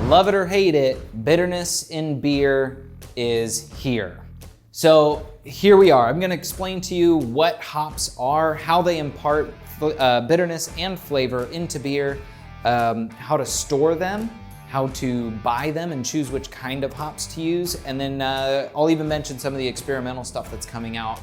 Love it or hate it, bitterness in beer is here. So here we are. I'm gonna explain to you what hops are, how they impart bitterness and flavor into beer, how to store them, how to buy them and choose which kind of hops to use, and then I'll even mention some of the experimental stuff that's coming out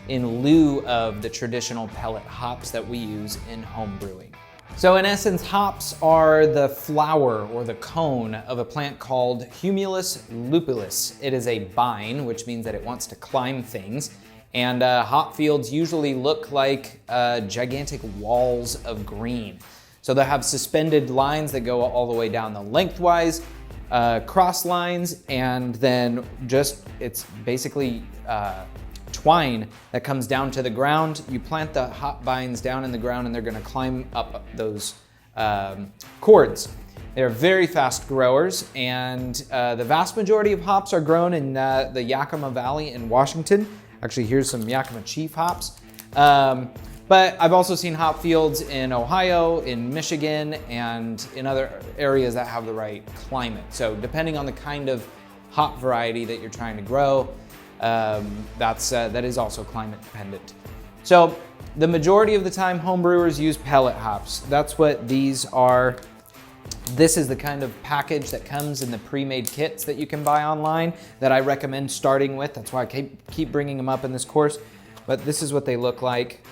in lieu of the traditional pellet hops that we use in home brewing. So in essence, hops are the flower or the cone of a plant called Humulus lupulus. It is a vine, which means that it wants to climb things. And hop fields usually look like gigantic walls of green. So they have suspended lines that go all the way down the lengthwise, cross lines, and then it's basically twine that comes down to the ground. You plant the hop vines down in the ground and they're gonna climb up those cords. They're very fast growers, and the vast majority of hops are grown in the Yakima Valley in Washington. Actually, here's some Yakima Chief hops. But I've also seen hop fields in Ohio, in Michigan, and in other areas that have the right climate. So depending on the kind of hop variety that you're trying to grow, that is also climate dependent. So the majority of the time, home brewers use pellet hops. That's what these are. This is the kind of package that comes in the pre-made kits that you can buy online that I recommend starting with. That's why I keep bringing them up in this course. But this is what they look like.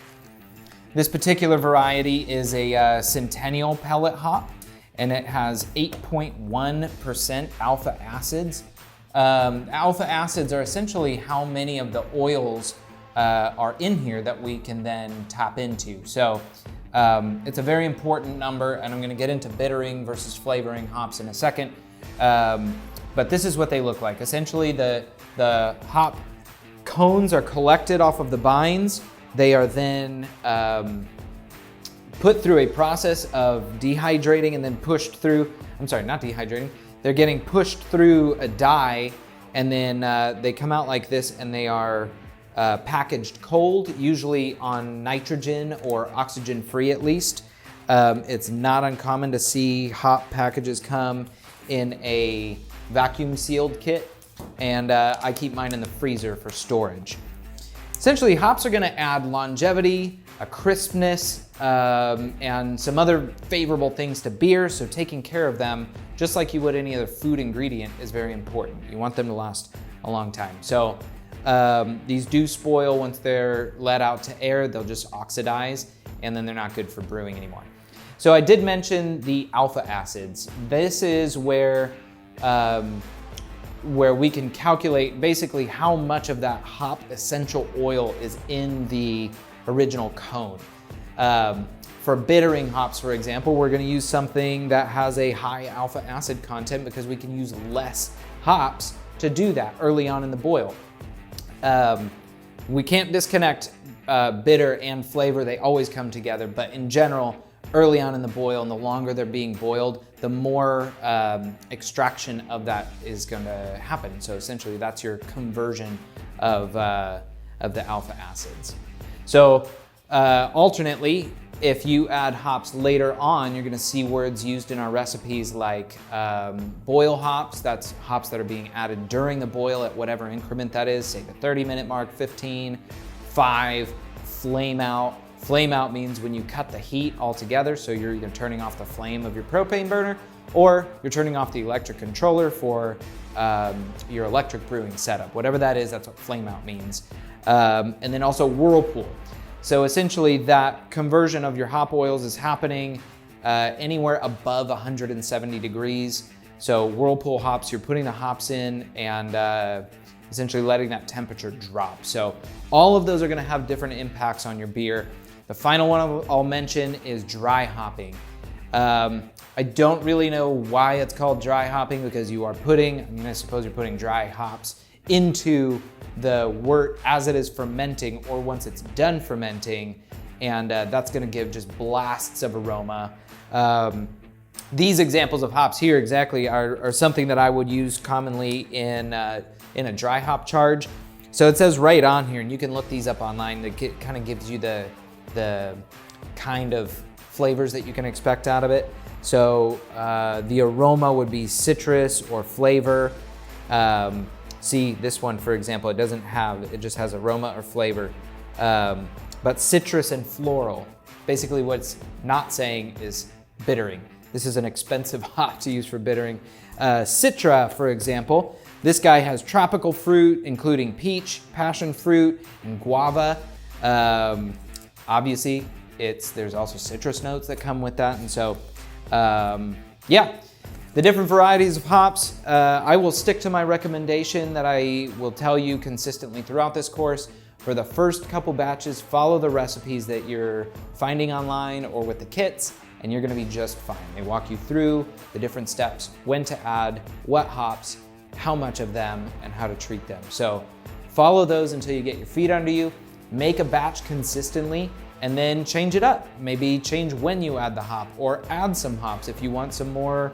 This particular variety is a Centennial pellet hop, and it has 8.1% alpha acids. Alpha acids are essentially how many of the oils are in here that we can then tap into. So it's a very important number, and I'm gonna get into bittering versus flavoring hops in a second. But this is what they look like. Essentially, the hop cones are collected off of the vines. They are then put through a process of dehydrating and then pushed through, I'm sorry, not dehydrating. They're getting pushed through a dye, and then they come out like this, and they are packaged cold, usually on nitrogen or oxygen free at least. It's not uncommon to see hop packages come in a vacuum sealed kit, and I keep mine in the freezer for storage. Essentially, hops are gonna add longevity, a crispness, and some other favorable things to beer, so taking care of them, just like you would any other food ingredient, is very important. You want them to last a long time. So these do spoil once they're let out to air. They'll just oxidize, and then they're not good for brewing anymore. So I did mention the alpha acids. This is where we can calculate basically how much of that hop essential oil is in the original cone. For bittering hops, for example, we're gonna use something that has a high alpha acid content because we can use less hops to do that early on in the boil. We can't disconnect bitter and flavor. They always come together, but in general, early on in the boil, and the longer they're being boiled, the more extraction of that is gonna happen. So essentially, that's your conversion of the alpha acids. So alternately, if you add hops later on, you're gonna see words used in our recipes like boil hops. That's hops that are being added during the boil at whatever increment that is, say the 30-minute mark, 15, 5, flame out. Flame out means when you cut the heat altogether, so you're either turning off the flame of your propane burner or you're turning off the electric controller for your electric brewing setup. Whatever that is, that's what flame out means. And then also whirlpool. So essentially that conversion of your hop oils is happening anywhere above 170 degrees. So whirlpool hops, you're putting the hops in and essentially letting that temperature drop. So all of those are gonna have different impacts on your beer. The final one I'll mention is dry hopping. I don't really know why it's called dry hopping, because you are I suppose you're putting dry hops into the wort as it is fermenting or once it's done fermenting, and that's gonna give just blasts of aroma. These examples of hops here exactly are something that I would use commonly in a dry hop charge. So it says right on here, and you can look these up online, it kind of gives you the kind of flavors that you can expect out of it. So the aroma would be citrus or flavor. See this one, for example, it just has aroma or flavor. But citrus and floral. Basically what it's not saying is bittering. This is an expensive hop to use for bittering. Citra, for example, this guy has tropical fruit, including peach, passion fruit, and guava. Obviously, there's also citrus notes that come with that. And so, yeah, the different varieties of hops, I will stick to my recommendation that I will tell you consistently throughout this course. For the first couple batches, follow the recipes that you're finding online or with the kits, and you're gonna be just fine. They walk you through the different steps, when to add, what hops, how much of them, and how to treat them. So follow those until you get your feet under you, make a batch consistently, and then change it up. Maybe change when you add the hop, or add some hops if you want some more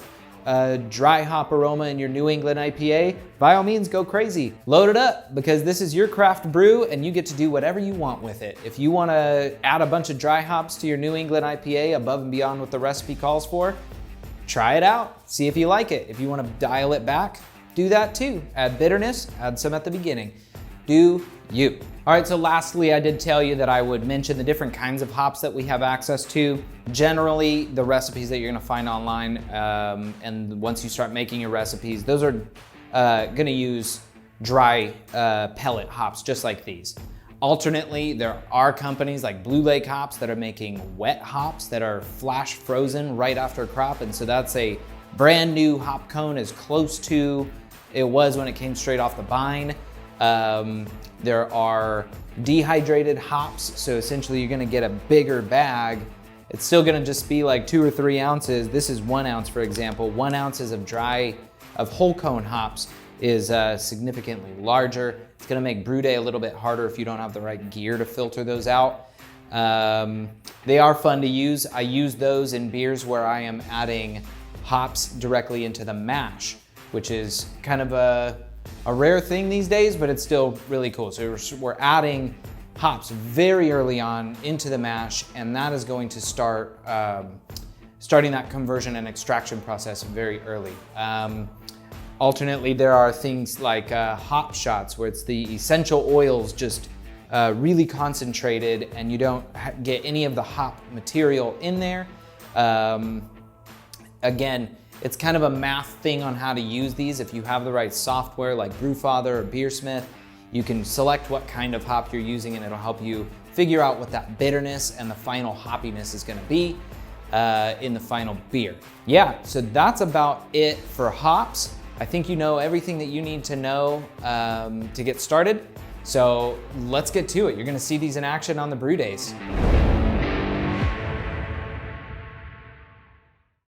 dry hop aroma in your New England IPA. By all means, go crazy. Load it up, because this is your craft brew and you get to do whatever you want with it. If you want to add a bunch of dry hops to your New England IPA above and beyond what the recipe calls for, try it out, see if you like it. If you want to dial it back, do that too. Add bitterness, add some at the beginning. Do you. All right, so lastly, I did tell you that I would mention the different kinds of hops that we have access to. Generally, the recipes that you're gonna find online, and once you start making your recipes, those are gonna use dry pellet hops, just like these. Alternately, there are companies like Blue Lake Hops that are making wet hops that are flash frozen right after crop, and so that's a brand new hop cone, as close to it was when it came straight off the vine. There are dehydrated hops, so essentially you're gonna get a bigger bag. It's still gonna just be like 2 or 3 ounces. This is 1 ounce, for example. 1 ounces of whole cone hops is significantly larger. It's gonna make brew day a little bit harder if you don't have the right gear to filter those out. They are fun to use. I use those in beers where I am adding hops directly into the mash, which is kind of a rare thing these days, but it's still really cool. So we're adding hops very early on into the mash, and that is going to start starting that conversion and extraction process very early. Alternately, there are things like hop shots, where it's the essential oils just really concentrated, and you don't get any of the hop material in there. Again, it's kind of a math thing on how to use these. If you have the right software like Brewfather or Beersmith, you can select what kind of hop you're using, and it'll help you figure out what that bitterness and the final hoppiness is gonna be in the final beer. Yeah, so that's about it for hops. I think you know everything that you need to know to get started. So let's get to it. You're gonna see these in action on the brew days.